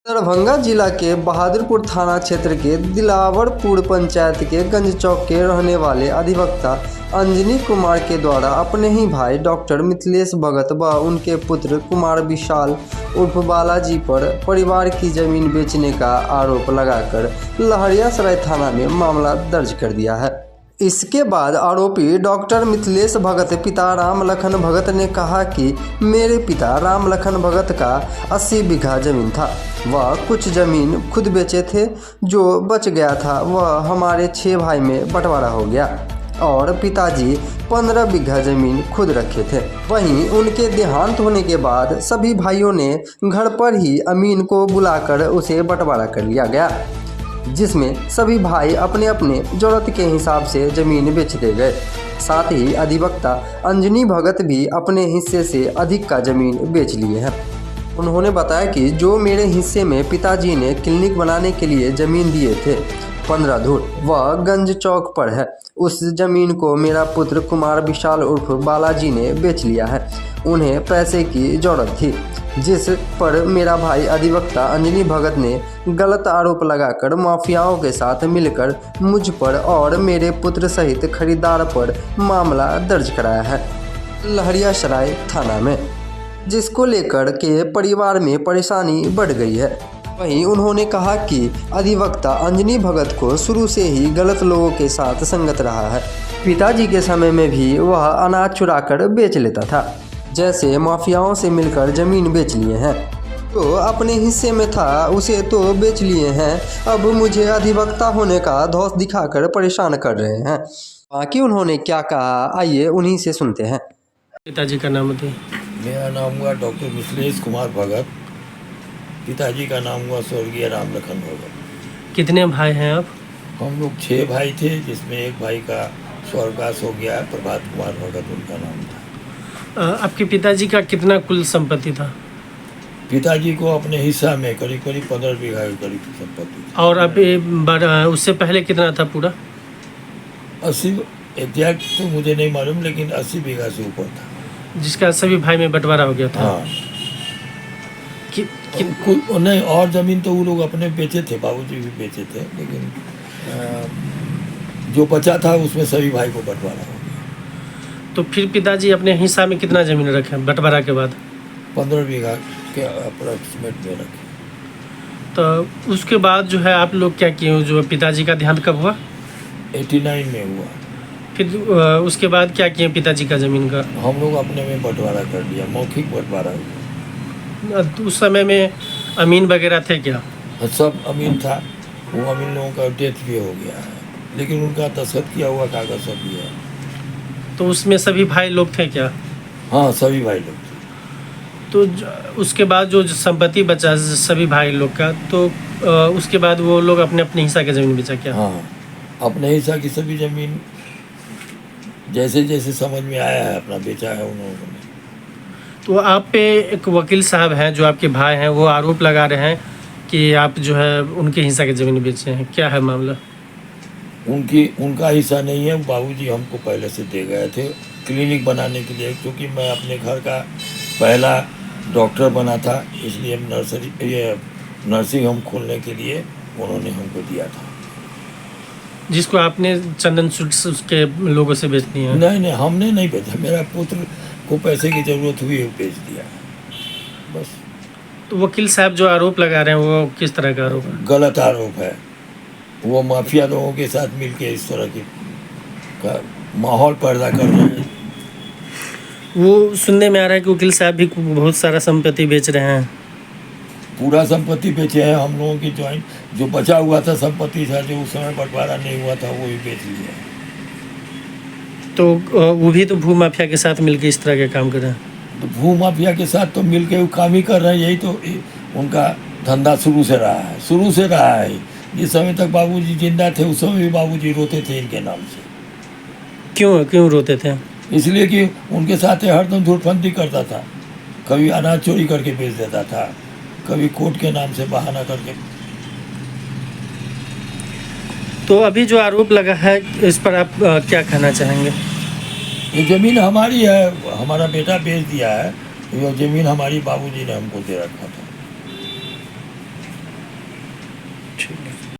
दरभंगा जिला के बहादुरपुर थाना क्षेत्र के दिलावरपुर पंचायत के गंज चौक के रहने वाले अधिवक्ता अंजनी कुमार के द्वारा अपने ही भाई डॉक्टर मिथिलेश भगत व उनके पुत्र कुमार विशाल उर्फ बालाजी पर परिवार की जमीन बेचने का आरोप लगाकर लहरियासराय थाना में मामला दर्ज कर दिया है। इसके बाद आरोपी डॉक्टर मिथिलेश भगत पिता राम लखन भगत ने कहा कि मेरे पिता राम लखन भगत का 80 बीघा जमीन था। वह कुछ जमीन खुद बेचे थे, जो बच गया था वह हमारे 6 भाई में बंटवारा हो गया और पिताजी 15 बीघा जमीन खुद रखे थे। वहीं उनके देहांत होने के बाद सभी भाइयों ने घर पर ही अमीन को बुलाकर उसे बंटवारा कर लिया गया, जिसमें सभी भाई अपने अपने जरूरत के हिसाब से ज़मीन बेचते गए। साथ ही अधिवक्ता अंजनी भगत भी अपने हिस्से से अधिक का ज़मीन बेच लिए हैं। उन्होंने बताया कि जो मेरे हिस्से में पिताजी ने क्लिनिक बनाने के लिए ज़मीन दिए थे 15 धूर, वह गंज चौक पर है। उस ज़मीन को मेरा पुत्र कुमार विशाल उर्फ बालाजी ने बेच लिया है। उन्हें पैसे की ज़रूरत थी, जिस पर मेरा भाई अधिवक्ता अंजनी भगत ने गलत आरोप लगाकर माफियाओं के साथ मिलकर मुझ पर और मेरे पुत्र सहित खरीदार पर मामला दर्ज कराया है लहरियासराय थाना में, जिसको लेकर के परिवार में परेशानी बढ़ गई है। वहीं उन्होंने कहा कि अधिवक्ता अंजनी भगत को शुरू से ही गलत लोगों के साथ संगत रहा है। पिताजी के समय में भी वह अनाज चुराकर बेच लेता था, जैसे माफियाओं से मिलकर ज़मीन बेच लिए हैं। तो अपने हिस्से में था उसे तो बेच लिए हैं, अब मुझे अधिवक्ता होने का धौंस दिखाकर परेशान कर रहे हैं। बाकी उन्होंने क्या कहा, आइए उन्हीं से सुनते हैं। पिताजी का नाम बताइए। मेरा नाम हुआ डॉक्टर मिथिलेश कुमार भगत। पिताजी का नाम हुआ स्वर्गीय राम लखन भगत। कितने भाई हैं आप? हम लोग 6 भाई थे, जिसमें एक भाई का स्वर्गवास हो गया, प्रभात कुमार भगत उनका नाम था। आपके पिताजी का कितना कुल संपत्ति था? पिताजी को अपने हिस्सा में करीब करीब 15 बीघा के करीब संपत्ति थी। और आप उससे पहले कितना था पूरा? 80 एग्जैक्ट तो मुझे नहीं मालूम, लेकिन 80 बीघा से ऊपर था, जिसका सभी भाई में बंटवारा हो गया था। हाँ। नहीं, और ज़मीन तो वो लोग अपने बेचे थे, बाबूजी भी बेचे थे, लेकिन जो बचा था उसमें सभी भाई को बंटवारा हो गया। तो फिर पिताजी अपने हिस्सा में कितना ज़मीन रखे बंटवारा के बाद? 15 बीघा के अप्रॉक्सीमेट में रखे। तो उसके बाद जो है आप लोग क्या किए? जो पिताजी का देहांत कब हुआ? 89 में हुआ। फिर उसके बाद क्या किए पिताजी का ज़मीन का? हम लोग अपने में बंटवारा कर लिया, मौखिक बंटवारा हुआ। उस समय में अमीन वगैरह थे क्या? सब अमीन था, वो अमीन लोगों का डेथ भी हो गया है, लेकिन उनका दस्तखत किया हुआ कागज सब भी है। तो उसमें सभी भाई लोग थे क्या? हाँ, सभी भाई लोग थे। तो उसके बाद जो संपत्ति बचा सभी भाई लोग का, तो उसके बाद वो लोग अपने अपने हिस्सा की ज़मीन बेचा क्या? हाँ, अपने हिस्सा की सभी ज़मीन जैसे जैसे समझ में आया है अपना बेचा है उन्होंने। तो आप पे एक वकील साहब हैं जो आपके भाई हैं, वो आरोप लगा रहे हैं कि आप जो है उनके हिस्सा की ज़मीन बेचे हैं, क्या है मामला? उनका हिस्सा नहीं है, बाबूजी हमको पहले से दे गए थे क्लिनिक बनाने के लिए, क्योंकि मैं अपने घर का पहला डॉक्टर बना था, इसलिए नर्सिंग होम खोलने के लिए उन्होंने हमको दिया था। जिसको आपने चंदन स्वीट्स के लोगों से बेच दिया? नहीं, हमने नहीं बेचा, मेरा पुत्र को पैसे की ज़रूरत हुई, बेच दिया बस। तो वकील साहब जो आरोप लगा रहे हैं वो किस तरह का आरोप है? गलत आरोप है। वो माफिया लोगों के साथ मिलके इस तरह की का माहौल पैदा कर रहे हैं। वो सुनने में आ रहा है कि वकील साहब भी बहुत सारा संपत्ति बेच रहे हैं। पूरा संपत्ति बेचे हैं हम लोगों की ज्वाइंट, जो बचा हुआ था संपत्ति था, जो उस समय बंटवारा नहीं हुआ था, वो भी बेच लिया। तो वो भी तो भू माफिया के साथ मिलकर इस तरह के काम कर रहे हैं। तो भू माफिया के साथ तो मिलके वो काम ही कर रहे हैं, यही तो उनका धंधा शुरू से रहा है। जिस समय तक बाबूजी जिंदा थे उस समय भी बाबूजी रोते थे इनके नाम से। क्यों रोते थे? इसलिए कि उनके साथ हरदम धूर्तफंदी करता था, कभी अनाज चोरी करके बेच देता था, कभी कोर्ट के नाम से बहाना करके। तो अभी जो आरोप लगा है इस पर आप क्या कहना चाहेंगे? ये ज़मीन हमारी है, हमारा बेटा बेच दिया है, ये ज़मीन हमारी बाबूजी ने हमको दे रखा था। ठीक है।